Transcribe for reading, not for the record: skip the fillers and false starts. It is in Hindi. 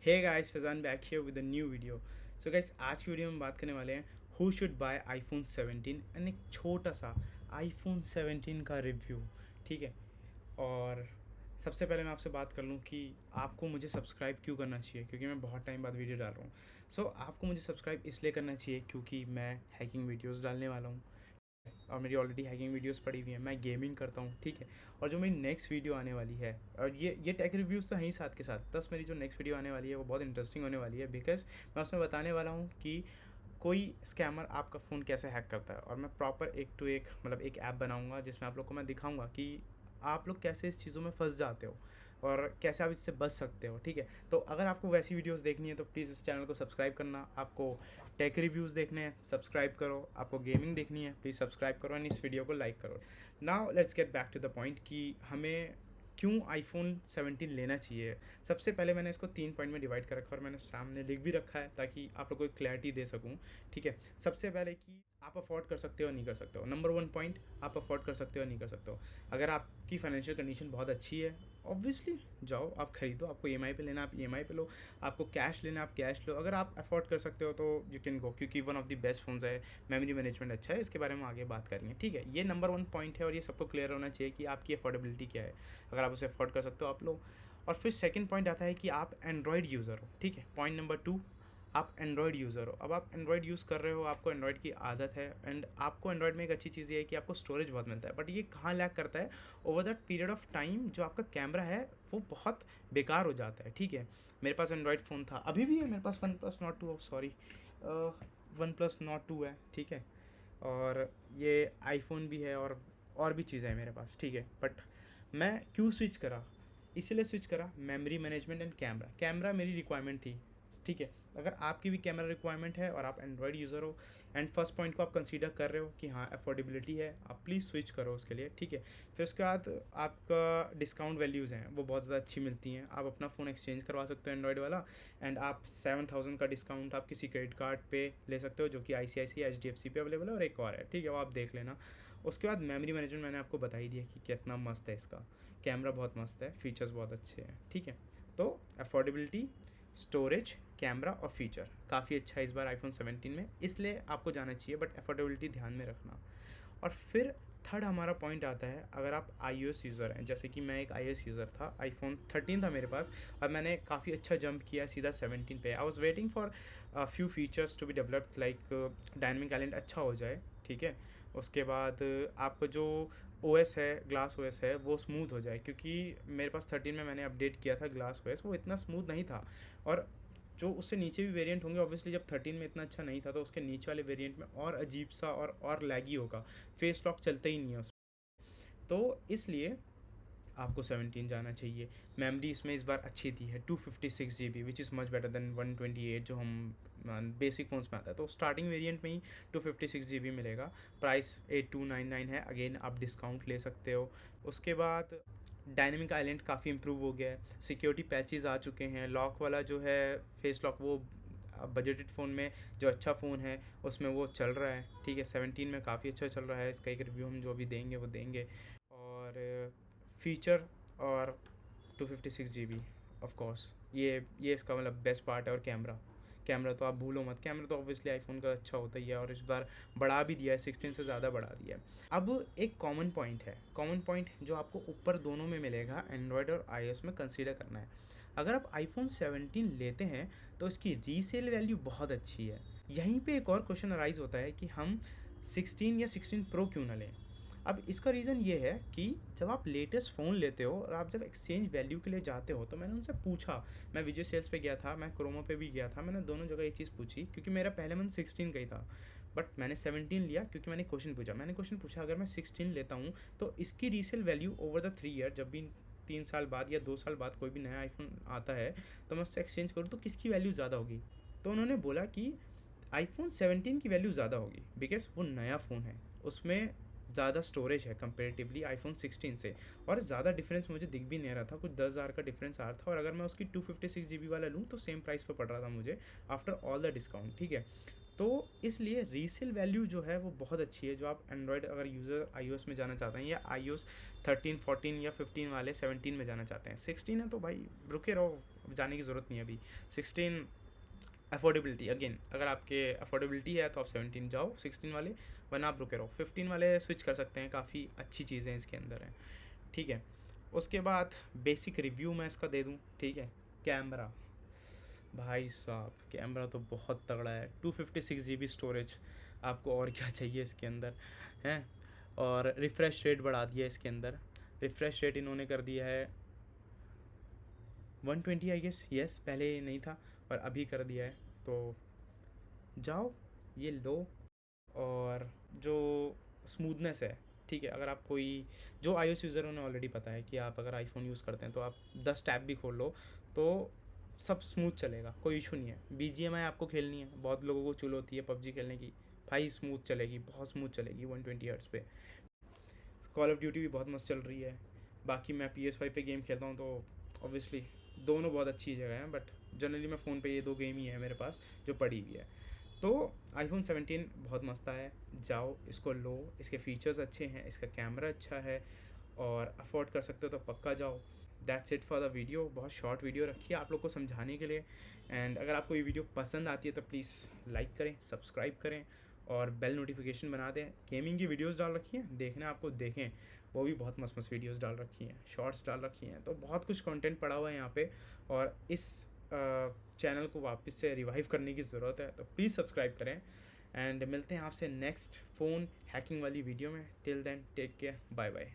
Hey guys, Faizan back here with a new video. So guys, आज की वीडियो में बात करने वाले हैं who should buy iPhone 17 and एक छोटा सा आईफोन 17 का रिव्यू। ठीक है। और सबसे पहले मैं आपसे बात कर लूँ कि आपको मुझे सब्सक्राइब क्यों करना चाहिए, क्योंकि मैं बहुत टाइम बाद वीडियो डाल रहा हूँ। सो आपको मुझे सब्सक्राइब इसलिए करना चाहिए क्योंकि मैं हैकिंग वीडियोज़ डालने वाला हूँ और मेरी ऑलरेडी हैकिंग वीडियोस पड़ी हुई हैं। मैं गेमिंग करता हूँ, ठीक है। और जो मेरी नेक्स्ट वीडियो आने वाली है, और ये टेक रिव्यूज़ तो हैं ही साथ के साथ, प्लस मेरी जो नेक्स्ट वीडियो आने वाली है वो बहुत इंटरेस्टिंग होने वाली है, बिकॉज़ मैं उसमें बताने वाला हूँ कि कोई स्कैमर आपका फ़ोन कैसे हैक करता है। और मैं प्रॉपर एक टू एक मतलब एक ऐप बनाऊँगा जिसमें आप लोग को मैं दिखाऊँगा कि आप लोग कैसे इस चीज़ों में फँस जाते हो और कैसे आप इससे बच सकते हो, ठीक है। तो अगर आपको वैसी वीडियोस देखनी है तो प्लीज़ इस चैनल को सब्सक्राइब करना। आपको टेक रिव्यूज़ देखने हैं, सब्सक्राइब करो। आपको गेमिंग देखनी है, प्लीज़ सब्सक्राइब करो एंड इस वीडियो को लाइक करो। Now let's get back to the point कि हमें क्यों आईफोन 17 लेना चाहिए। सबसे पहले मैंने इसको 3 पॉइंट में डिवाइड कर रखा है और मैंने सामने लिख भी रखा है ताकि आप लोग को एक क्लैरिटी दे सकूँ, ठीक है। सबसे पहले कि आप अफोर्ड कर सकते हो नहीं कर सकते हो। नंबर 1 पॉइंट, आप अफोर्ड कर सकते हो नहीं कर सकते हो। अगर आपकी फाइनेंशियल कंडीशन बहुत अच्छी है, ऑब्वियसली जाओ आप खरीदो। आपको ईएमआई पे लेना, आप ईएमआई पे लो। आपको कैश लेना, आप कैश लो। अगर आप अफोर्ड कर सकते हो तो यू कैन गो, क्योंकि one of the best phones है। मेमोरी मैनेजमेंट अच्छा है, इसके बारे में आगे बात करेंगे, ठीक है। ये नंबर 1 पॉइंट है और ये सबको क्लियर होना चाहिए कि आपकी अफोर्डेबिलिटी क्या है। अगर आप उसे अफोर्ड कर सकते हो आप लो। और फिर सेकंड पॉइंट आता है कि आप एंड्रॉयड यूज़र हो, ठीक है। पॉइंट नंबर 2, आप एंड्रॉयड यूज़र हो। अब आप एंड्रॉयड यूज़ कर रहे हो, आपको एंड्रॉयड की आदत है एंड आपको एंड्रॉयड में एक अच्छी चीज़ ये है कि आपको स्टोरेज बहुत मिलता है। बट ये कहाँ लैग करता है, over that period of time जो आपका कैमरा है वो बहुत बेकार हो जाता है, ठीक है। मेरे पास एंड्रॉयड फ़ोन था, अभी भी है मेरे पास OnePlus Nord 2, sorry OnePlus Nord 2 है, ठीक है। और ये आईफोन भी है और भी चीज़ें हैं मेरे पास, ठीक है। बट मैं क्यों स्विच करा, इसलिए स्विच करा memory management and camera. Camera मेरी रिक्वायरमेंट थी, ठीक है। अगर आपकी भी कैमरा रिक्वायरमेंट है और आप एंड्रॉयड यूज़र हो एंड फर्स्ट पॉइंट को आप कंसीडर कर रहे हो कि हाँ अफोर्डेबिलिटी है, आप प्लीज़ स्विच करो उसके लिए, ठीक है। फिर उसके बाद आपका डिस्काउंट वैल्यूज़ हैं वो बहुत ज़्यादा अच्छी मिलती हैं। आप अपना फ़ोन एक्सचेंज करवा सकते हो एंड्रॉयड वाला एंड आप 7000 का डिस्काउंट आप किसी क्रेडिट कार्ड पे ले सकते हो, जो कि ICICI HDFC पे अवेलेबल है और एक और है, ठीक है। वो आप देख लेना। उसके बाद मेमोरी मैनेजमेंट मैंने आपको बता ही दिया कि कितना मस्त है इसका। कैमरा बहुत मस्त है, फीचर्स बहुत अच्छे हैं, ठीक है। तो अफोर्डेबिलिटी, स्टोरेज, कैमरा और फीचर काफ़ी अच्छा है इस बार आईफोन 17 में, इसलिए आपको जाना चाहिए। बट अफोर्डेबिलिटी ध्यान में रखना। और फिर थर्ड हमारा पॉइंट आता है, अगर आप iOS यूज़र हैं, जैसे कि मैं एक iOS यूज़र था, आईफोन 13 था मेरे पास और मैंने काफ़ी अच्छा जंप किया सीधा 17 पे। I was waiting for few features to be developed, like dynamic island अच्छा हो जाए, ठीक है। उसके बाद आपका जो OS है, ग्लास OS है, वो स्मूथ हो जाए, क्योंकि मेरे पास 13 में मैंने अपडेट किया था ग्लास OS, वो इतना स्मूथ नहीं था। और जो उससे नीचे भी वेरिएंट होंगे, ऑब्वियसली जब 13 में इतना अच्छा नहीं था तो उसके नीचे वाले वेरिएंट में और अजीब सा और लैगी होगा। फेस लॉक चलता ही नहीं है उसमें। तो इसलिए आपको 17 जाना चाहिए। मेमोरी इसमें इस बार अच्छी दी है, 256 GB, which is much better than 128 जो हम बेसिक फ़ोन्स में आता है। तो स्टार्टिंग वेरिएंट में ही 256 GB मिलेगा। प्राइस 8299 है। अगेन आप डिस्काउंट ले सकते हो। उसके बाद डायनेमिक आइलैंड काफ़ी इंप्रूव हो गया है। सिक्योरिटी पैचेस आ चुके हैं। लॉक वाला जो है फेस लॉक, वो बजटेड फ़ोन में जो अच्छा फ़ोन है उसमें वो चल रहा है, ठीक है। 17 में काफ़ी अच्छा चल रहा है। इसका एक रिव्यू हम जो भी देंगे वो देंगे। और फीचर और 256 GB, ऑफ कोर्स ये इसका मतलब बेस्ट पार्ट है। और कैमरा, कैमरा तो आप भूलो मत। कैमरा तो ऑब्वियसली आईफोन का अच्छा होता ही है और इस बार बढ़ा भी दिया है, 16 से ज़्यादा बढ़ा दिया है। अब एक कॉमन पॉइंट है, कॉमन पॉइंट जो आपको ऊपर दोनों में मिलेगा, एंड्रॉयड और iOS में कंसीडर करना है। अगर आप आईफोन 17 लेते हैं तो इसकी रीसेल वैल्यू बहुत अच्छी है। यहीं पे एक और क्वेश्चन अराइज होता है कि हम 16 या 16 प्रो क्यों ना लें। अब इसका रीज़न ये है कि जब आप लेटेस्ट फ़ोन लेते हो और आप जब एक्सचेंज वैल्यू के लिए जाते हो, तो मैंने उनसे पूछा। मैं विजय सेल्स पे गया था, मैं क्रोमो पे भी गया था, मैंने दोनों जगह ये चीज़ पूछी, क्योंकि मेरा पहले मन 16 का ही था। बट मैंने 17 लिया क्योंकि मैंने क्वेश्चन पूछा अगर मैं 16 लेता हूँ तो इसकी resale value over the 3 year, जब भी 3 साल बाद या 2 साल बाद कोई भी नया आईफोन आता है तो मैं उससे एक्सचेंज करूँ तो किसकी वैल्यू ज़्यादा होगी। तो उन्होंने बोला कि आईफोन 17 की वैल्यू ज़्यादा होगी, बिकॉज़ वो नया फ़ोन है, उसमें ज़्यादा स्टोरेज है कंपेरेटिवली आईफोन 16 से, और ज़्यादा डिफरेंस मुझे दिख भी नहीं रहा था, कुछ 10,000 का डिफरेंस आ रहा था। और अगर मैं उसकी 256 GB वाला लूँ तो सेम प्राइस पे पड़ रहा था मुझे आफ्टर ऑल द डिस्काउंट, ठीक है। तो इसलिए रीसेल वैल्यू जो है वो बहुत अच्छी है। जो आप एंड्रॉयड अगर यूज़र iOS में जाना चाहते हैं, या iOS 13, 14 या 15 वाले 17 में जाना चाहते हैं, 16 है तो भाई रुके रहो, जाने की ज़रूरत नहीं है अभी। 16 अफोर्डेबिलिटी, अगेन अगर आपके अफोर्डेबिलिटी है तो आप 17 जाओ 16 वाले, वरना आप रुके रहो 15 वाले स्विच कर सकते हैं, काफ़ी अच्छी चीज़ें इसके अंदर हैं, ठीक है। उसके बाद बेसिक रिव्यू मैं इसका दे दूँ, ठीक है। कैमरा, भाई साहब कैमरा तो बहुत तगड़ा है, 256 GB स्टोरेज, आपको और क्या चाहिए इसके अंदर हैं। और रिफ़्रेश रेट बढ़ा दिया इसके अंदर, रिफ़्रेश रेट इन्होंने कर दिया है 120 आई गेस, यस पहले नहीं था और अभी कर दिया है। तो जाओ ये लो। और जो स्मूथनेस है, ठीक है, अगर आप कोई जो iOS यूज़र उन्हें ऑलरेडी पता है कि आप अगर आईफोन यूज़ करते हैं तो आप 10 टैब भी खोल लो तो सब स्मूथ चलेगा, कोई इशू नहीं है। BGMI आपको खेलनी है, बहुत लोगों को चुल होती है पबजी खेलने की, भाई स्मूथ चलेगी, बहुत स्मूथ चलेगी 120 हर्ट्ज़ पे। कॉल ऑफ ड्यूटी भी बहुत मस्त चल रही है। बाकी मैं PS5 पे गेम खेलता हूँ तो ऑब्वियसली दोनों बहुत अच्छी जगह हैं, बट जनरली मैं फ़ोन पे ये 2 गेम ही है मेरे पास जो पड़ी हुई है। तो आईफोन 17 बहुत मस्त है, जाओ इसको लो, इसके फीचर्स अच्छे हैं, इसका कैमरा अच्छा है, और अफोर्ड कर सकते हो तो पक्का जाओ। That's it for the video, बहुत शॉर्ट वीडियो रखी है आप लोग को समझाने के लिए। एंड अगर आपको ये वीडियो पसंद आती है तो प्लीज़ लाइक करें, सब्सक्राइब करें और बेल नोटिफिकेशन बना दें। गेमिंग की वीडियोस डाल रखी हैं, देखना आपको देखें, वो भी बहुत मस्त मस्त वीडियोस डाल रखी हैं, शॉर्ट्स डाल रखी हैं, तो बहुत कुछ कंटेंट पड़ा हुआ है यहाँ पे। और इस चैनल को वापस से रिवाइव करने की ज़रूरत है, तो प्लीज़ सब्सक्राइब करें। एंड मिलते हैं आपसे नेक्स्ट फ़ोन हैकिंग वाली वीडियो में। Till then take care, bye bye.